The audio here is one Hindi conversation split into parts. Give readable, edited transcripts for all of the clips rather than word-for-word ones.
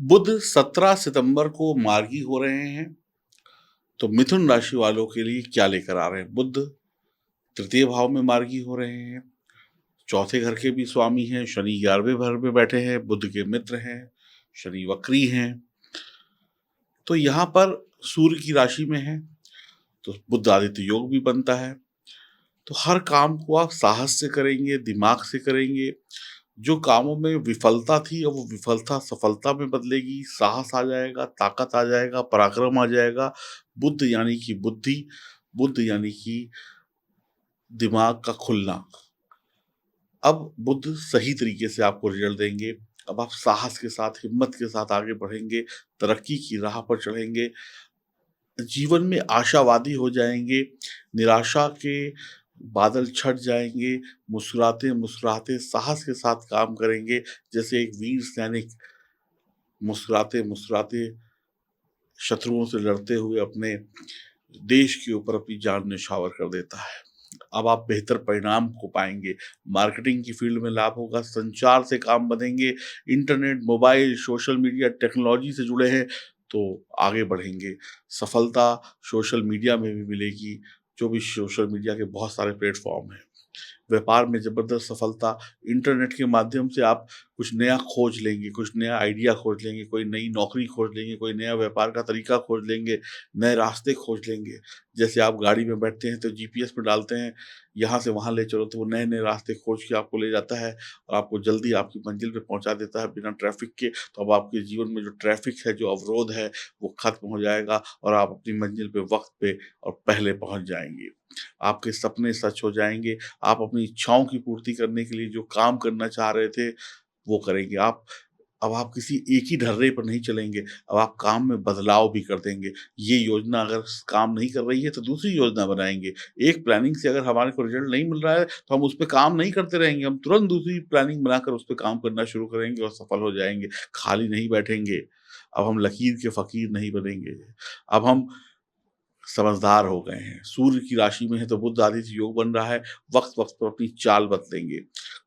बुध 17 सितंबर को मार्गी हो रहे हैं, तो मिथुन राशि वालों के लिए क्या लेकर आ रहे हैं? बुध तृतीय भाव में मार्गी हो रहे हैं, चौथे घर के भी स्वामी हैं, शनि 11वें घर में बैठे हैं, बुध के मित्र हैं, शनि वक्री हैं। तो यहाँ पर सूर्य की राशि में है, तो बुध आदित्य योग भी बनता है। तो हर काम को आप साहस से करेंगे, दिमाग से करेंगे। जो कामों में विफलता थी, अब वो विफलता सफलता में बदलेगी, साहस आ जाएगा, ताकत आ जाएगा, पराक्रम आ जाएगा। बुद्ध यानी कि बुद्धि, बुद्ध यानी कि दिमाग का खुलना। अब बुद्ध सही तरीके से आपको रिजल्ट देंगे। अब आप साहस के साथ, हिम्मत के साथ आगे बढ़ेंगे, तरक्की की राह पर चढ़ेंगे, जीवन में आशावादी हो जाएँगे, निराशा के बादल छँट जाएँगे, मुस्कुराते-मुस्कुराते साहस के साथ काम करेंगे, जैसे एक वीर सैनिक मुस्कुराते-मुस्कुराते शत्रुओं से लड़ते हुए अपने देश के ऊपर अपनी जान न्यौछावर कर देता है। अब आप बेहतर परिणाम को पाएँगे, मार्केटिंग की फ़ील्ड में लाभ होगा, संचार से काम बनेंगे, internet, mobile, social media, technology से जुड़े हैं, तो आगे बढ़ेंगे। सफलता सोशल मीडिया में भी मिलेगी, जो भी सोशल मीडिया के बहुत सारे प्लेटफ़ॉर्म हैं। व्यापार में ज़बरदस्त सफलता, इंटरनेट के माध्यम से आप कुछ नया खोज लेंगे, कुछ नया आइडिया खोज लेंगे, कोई नई नौकरी खोज लेंगे, कोई नया व्यापार का तरीका खोज लेंगे, नए रास्ते खोज लेंगे। जैसे आप गाड़ी में बैठते हैं तो जीपीएस में डालते हैं, यहाँ से वहाँ ले चलो, तो वो नए-नए रास्ते खोज के आपको ले जाता है और आपको जल्दी आपकी मंज़िल पे पहुँचा देता है बिना ट्रैफ़िक के। तो अब आपके जीवन में जो ट्रैफ़िक है, जो अवरोध है, वो ख़त्म हो जाएगा और आप अपनी मंज़िल पे वक़्त पे और पहले पहुँच जाएँगे। आपके सपने सच हो जाएँगे, आप अपनी इच्छाओं की पूर्ति करने के लिए जो काम करना चाह रहे थे, वो करेंगे। अब आप किसी एक ही ढर्रे पर नहीं चलेंगे, अब आप काम में बदलाव भी कर देंगे। ये योजना अगर स काम नहीं कर रही है, तो दूसरी योजना बनाएँगे। एक प्लानिंग से अगर हमारे को रिज़ल्ट नहीं मिल रहा है, तो हम उस पे काम नहीं करते रहेंगे, हम तुरंत दूसरी प्लानिंग बनाकर उस पे काम करना शुरू करेंगे और सफल हो जाएँगे। खाली नहीं बैठेंगे, अब हम लकीर के फ़कीर नहीं बनेंगे। अब हम समझदार हो गए हैं। सूर्य की राशि में है तो बुध आदित्य योग बन रहा है, वक़्त-वक़्त पर अपनी चाल बदलेंगे,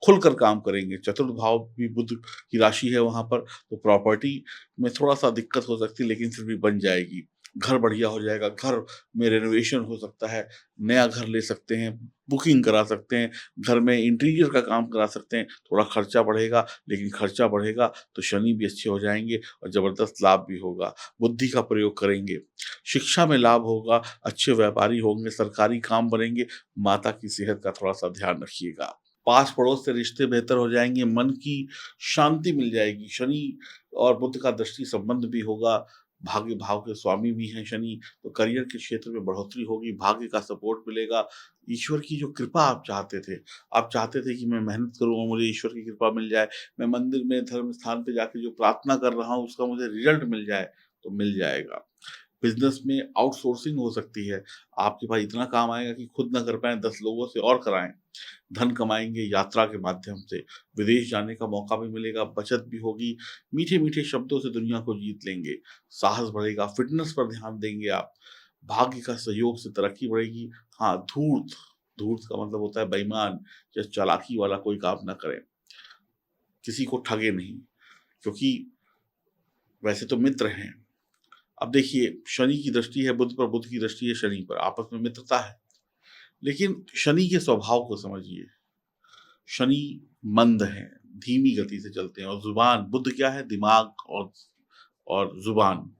खुलकर काम करेंगे। चतुर्थ भाव भी बुध की राशि है वहाँ पर, तो प्रॉपर्टी में थोड़ा-सा दिक्कत हो सकती है लेकिन फिर भी बन जाएगी। घर बढ़िया हो जाएगा, घर में रेनोवेशन हो सकता है, नया घर ले सकते हैं, बुकिंग करा सकते हैं, घर में इंटीरियर का काम करा सकते हैं। थोड़ा खर्चा बढ़ेगा, लेकिन खर्चा बढ़ेगा तो शनि भी अच्छे हो जाएँगे और ज़बरदस्त लाभ भी होगा। बुद्धि का प्रयोग करेंगे। शिक्षा में लाभ होगा, अच्छे व्यापारी होंगे, सरकारी काम बनेंगे, माता की सेहत का थोड़ा-सा ध्यान रखिएगा। पास-पड़ोस से रिश्ते बेहतर हो जाएँगे, मन की शांति मिल जाएगी, शनि और बुध का दृष्टि संबंध भी होगा, भाग्य भाव के स्वामी भी हैं शनि, तो करियर के क्षेत्र में बढ़ोतरी होगी, भाग्य का सपोर्ट मिलेगा, ईश्वर की जो कृपा आप चाहते थे कि मैं मेहनत करूँ और मुझे ईश्वर की कृपा मिल जाए, मैं मंदिर में, धर्म स्थान पे जाके जो प्रार्थना कर रहा हूँ, उसका मुझे रिज़ल्ट मिल जाए, तो मिल जाएगा। बिज़नेस में आउटसोर्सिंग हो सकती है। आपके पास इतना काम आएगा कि खुद ना कर पाएँ, 10 लोगों से और कराएँ। धन कमाएँगे यात्रा के माध्यम से, विदेश जाने का मौका भी मिलेगा, बचत भी होगी, मीठे-मीठे शब्दों से दुनिया को जीत लेंगे, साहस बढ़ेगा, फ़िटनेस पर ध्यान देंगे आप, भाग्य का सहयोग से तरक्की बढ़ेगी। हाँ, धूर्त, धूर्त का मतलब होता है बेईमान या चालाकी वाला कोई काम ना करें, किसी को ठगे नहीं, क्योंकि वैसे तो मित्र हैं। अब देखिए शनि की दृष्टि है बुध पर, बुध की दृष्टि है शनि पर, आपस में मित्रता है। लेकिन शनि के स्वभाव को समझिए, शनि मंद हैं, धीमी गति से चलते हैं और ज़ुबान बुध क्या है? दिमाग और ज़ुबान।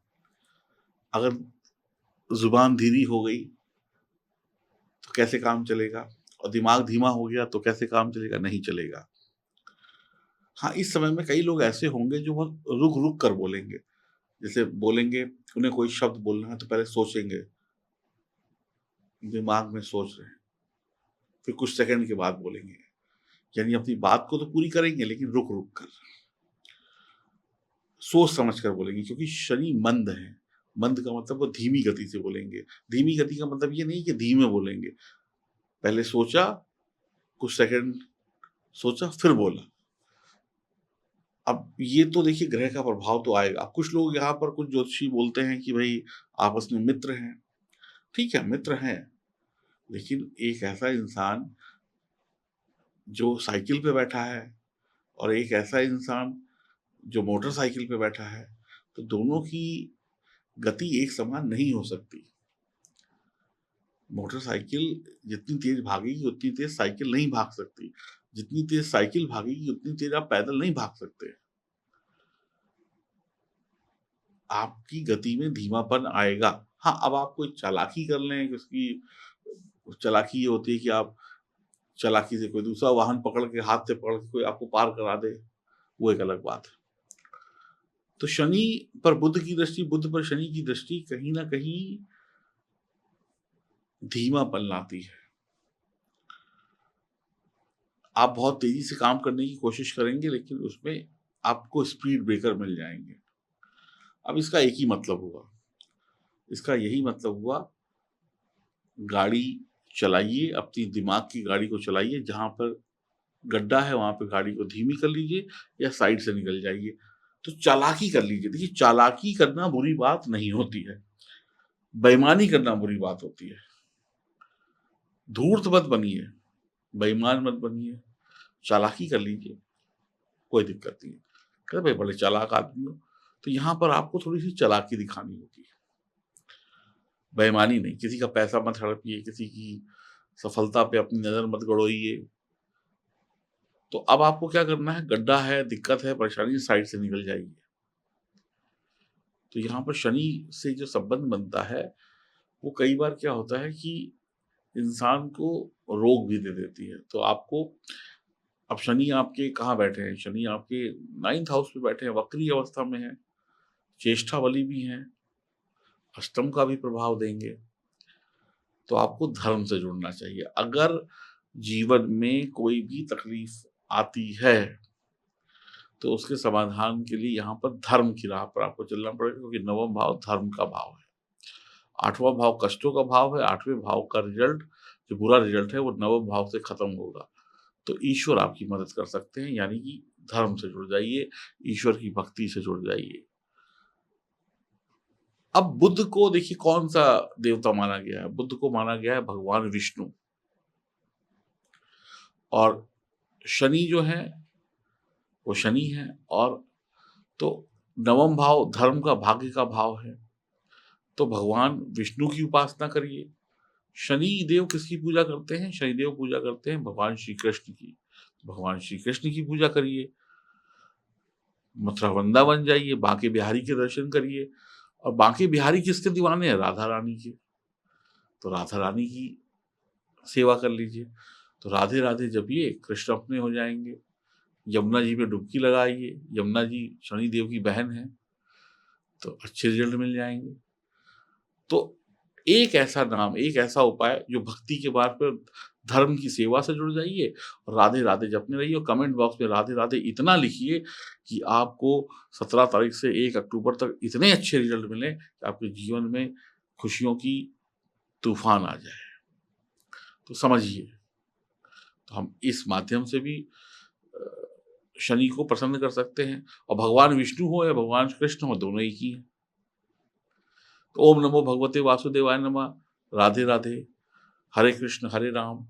अगर ज़ुबान धीरी हो गई, तो कैसे काम चलेगा? और दिमाग धीमा हो गया तो कैसे काम चलेगा? नहीं चलेगा। हाँ, इस समय में कई लोग ऐसे होंगे जो बहुत रुक-रुक कर बोलेंगे। जैसे बोलेंगे, उन्हें कोई शब्द बोलना है तो पहले सोचेंगे, दिमाग में सोच रहे हैं, फिर कुछ सेकंड के बाद बोलेंगे। यानी अपनी बात को तो पूरी करेंगे लेकिन रुक-रुक कर, सोच समझ कर बोलेंगे क्योंकि शनि मंद है। मंद का मतलब वो धीमी गति से बोलेंगे। धीमी गति का मतलब ये नहीं कि धीमे बोलेंगे। पहले सोचा, कुछ सेकंड सोचा फिर बोला। अब ये तो देखिए ग्रह का प्रभाव तो आएगा। कुछ लोग यहाँ पर कुछ ज्योतिषी बोलते हैं कि भई आपस में मित्र हैं। ठीक है, मित्र हैं, लेकिन एक ऐसा इंसान जो साइकिल पे बैठा है और एक ऐसा इंसान जो मोटरसाइकिल पे बैठा है, तो दोनों की गति एक समान नहीं हो सकती। मोटरसाइकिल जितनी तेज भागेगी उतनी तेज साइकिल नहीं भाग सकती। जितनी तेज साइकिल भागेगी उतनी तेज आप पैदल नहीं भाग सकते। आपकी गति में धीमापन आएगा। हाँ, अब आप कोई चालाकी कर लें, उसकी चालाकी ये होती है कि आप चालाकी से कोई दूसरा वाहन पकड़ के, हाथ से पकड़ के कोई आपको पार करा दे, वो एक अलग बात है। तो शनि पर बुध की दृष्टि, बुध पर शनि की दृष्टि कहीं न कहीं धीमापन लाती है। आप बहुत तेज़ी से काम करने की कोशिश करेंगे, लेकिन उसमें आपको स्पीड ब्रेकर मिल जाएँगे। अब इसका एक ही मतलब हुआ, इसका यही मतलब हुआ, गाड़ी चलाइए, अपनी दिमाग की गाड़ी को चलाइए, जहाँ पर गड्ढा है वहाँ पे गाड़ी को धीमी कर लीजिए या साइड से निकल जाइए। तो चालाकी कर लीजिए। देखिए, चालाकी करना बुरी बात नहीं होती है, बेईमानी करना बुरी बात होती है। धूर्त मत बनिए, बेईमान मत बनिए, चालाकी कर लीजिए, कोई दिक्कत नहीं है। कहते भाई बड़े चालाक आदमी हो, तो यहाँ पर आपको थोड़ी-सी चालाकी दिखानी होगी, बेईमानी नहीं। किसी का पैसा मत हड़पिए, किसी की सफलता पे अपनी नज़र मत गड़ोइए। तो अब आपको क्या करना है, गड्ढा है, दिक्कत है, परेशानी है, साइड से निकल जाइए। तो यहाँ पर शनि से जो संबंध बनता है, वो कई बार क्या होता है कि इंसान को रोग भी दे देती है। तो आपको, अब शनि आपके कहाँ बैठे हैं? शनि आपके 9th हाउस में बैठे हैं, वक्री अवस्था में हैं, ज्येष्ठा बली भी हैं, अष्टम का भी प्रभाव देंगे। तो आपको धर्म से जुड़ना चाहिए। अगर जीवन में कोई भी तकलीफ आती है, तो उसके समाधान के लिए यहाँ पर धर्म की राह पर आपको चलना पड़ेगा, क्योंकि 9वां भाव धर्म का भाव है। 8वां भाव कष्टों का भाव है, 8वें भाव का रिज़ल्ट, जो बुरा रिज़ल्ट है, वो 9वें भाव से खत्म होगा। तो ईश्वर आपकी मदद कर सकते हैं, यानी कि धर्म से जुड़ जाइए, ईश्वर की भक्ति से जुड़ जाइए। अब बुध को देखिए कौन-सा देवता माना गया है? बुध को माना गया है भगवान विष्णु, और शनि जो है, वो शनि है, और तो 9वां भाव धर्म का, भाग्य का भाव है। तो भगवान विष्णु की उपासना करिए। शनि देव किसकी पूजा करते हैं? शनिदेव पूजा करते हैं भगवान श्री कृष्ण की। भगवान श्री कृष्ण की पूजा करिए, मथुरा वृंदावन जाइए, बांके बिहारी के दर्शन करिए। और बांके बिहारी किसके दीवाने हैं? राधा रानी के। तो राधा रानी की सेवा कर लीजिए। तो राधे राधे जपिए, कृष्ण अपने हो जाएंगे। यमुना जी में डुबकी लगाइए, यमुना जी शनि देव की बहन है, तो अच्छे रिजल्ट मिल जाएंगे। तो एक ऐसा नाम, एक ऐसा उपाय जो भक्ति के बार पर धर्म की सेवा से जुड़ जाइए, और राधे राधे जपने रहिए, और कमेंट बॉक्स में राधे राधे इतना लिखिए कि आपको 17 तारीख से 1 अक्टूबर तक इतने अच्छे रिजल्ट मिले कि आपके जीवन में खुशियों की तूफान आ जाए। तो समझिए, तो हम इस माध्यम से भी अ, शनि को प्रसन्न कर सकते हैं, और भगवान विष्णु हो या भगवान कृष्ण हो, दोनों एक ही हैं। तो ओम नमो भगवते वासुदेवाय नमः, राधे राधे, हरे कृष्ण हरे राम,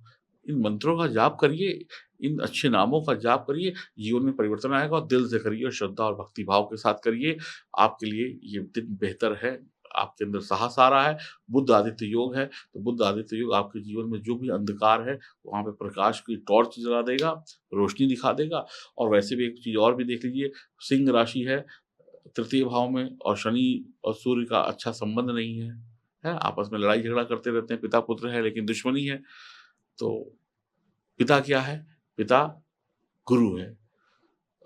इन मंत्रों का जाप करिए, इन अच्छे नामों का जाप करिए, जीवन में परिवर्तन आएगा, और दिल से करिए, और श्रद्धा और भक्ति भाव के साथ करिए। आपके लिए ये दिन बेहतर है, आपके अंदर साहस आ रहा है, बुध आदित्य योग है, तो बुध आदित्य योग आपके जीवन में जो भी अंधकार है, वहाँ पे प्रकाश की टॉर्च जला देगा, रोशनी दिखा देगा। और वैसे भी एक चीज़ और भी देख लीजिए, सिंह राशि है, तृतीय भाव में, और शनि और सूर्य का अच्छा संबंध नहीं है, है? आपस में लड़ाई झगड़ा करते रहते हैं, पिता-पुत्र है लेकिन दुश्मनी है। तो पिता क्या है? पिता गुरु है।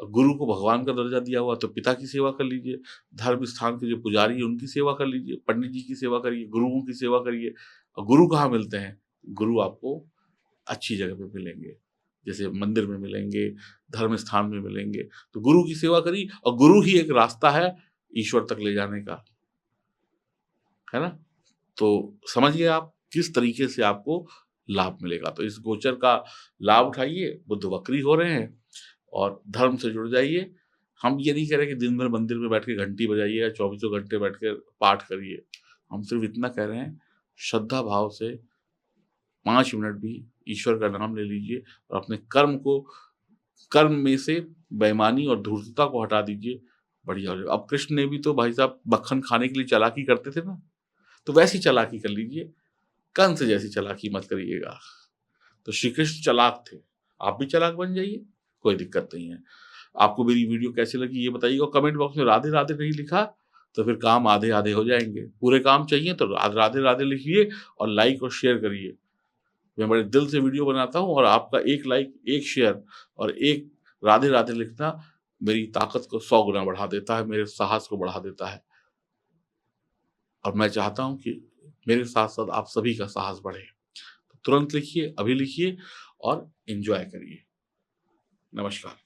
गुरु को भगवान का दर्जा दिया हुआ, तो पिता की सेवा कर लीजिए। धर्म स्थान के जो पुजारी हैं उनकी सेवा कर लीजिए, पंडित जी की सेवा करिए, गुरुओं की सेवा करिए। और गुरु कहाँ मिलते हैं? गुरु आपको अच्छी जगह पे मिलेंगे, जैसे मंदिर में मिलेंगे, धर्म स्थान में मिलेंगे। तो गुरु की सेवा करिए, और गुरु ही एक रास्ता है ईश्वर तक ले जाने का, है ना? तो समझिए आप किस तरीके से आपको लाभ मिलेगा। तो इस गोचर का लाभ उठाइए, बुध वक्री हो रहे हैं, और धर्म से जुड़ जाइए। हम ये नहीं कह रहे कि दिन भर मंदिर में बैठ के घंटी बजाइए या चौबीसों घंटे बैठ के पाठ करिए। हम सिर्फ इतना कह रहे हैं, श्रद्धा भाव से 5 मिनट भी ईश्वर का नाम ले लीजिए, और अपने कर्म में से बेईमानी और धूर्तता को हटा दीजिए। बढ़िया हो जाएगा। अब कृष्ण ने भी तो भाई साहब मक्खन खाने के लिए चालाकी करते थे ना, तो वैसी चालाकी कर लीजिए, कंस जैसी चालाकी मत करिएगा। तो श्री कृष्ण चालाक थे, आप भी चालाक बन जाइए, कोई दिक्कत नहीं है। आपको मेरी वीडियो कैसी लगी ये बताइएगा, कमेंट बॉक्स में राधे राधे नहीं लिखा तो फिर काम आधे आधे हो जाएंगे। पूरे काम चाहिए तो राधे राधे लिखिए और लाइक और शेयर करिए। मैं बड़े दिल से वीडियो बनाता हूँ और आपका एक लाइक, एक शेयर और एक राधे राधे लिखना मेरी ताकत को 100 गुना बढ़ा देता है, मेरे साहस को बढ़ा देता है। और मैं चाहता हूँ कि मेरे साथ साथ आप सभी का साहस बढ़े। तो तुरंत लिखिए, अभी लिखिए और एंजॉय करिए। नमस्कार।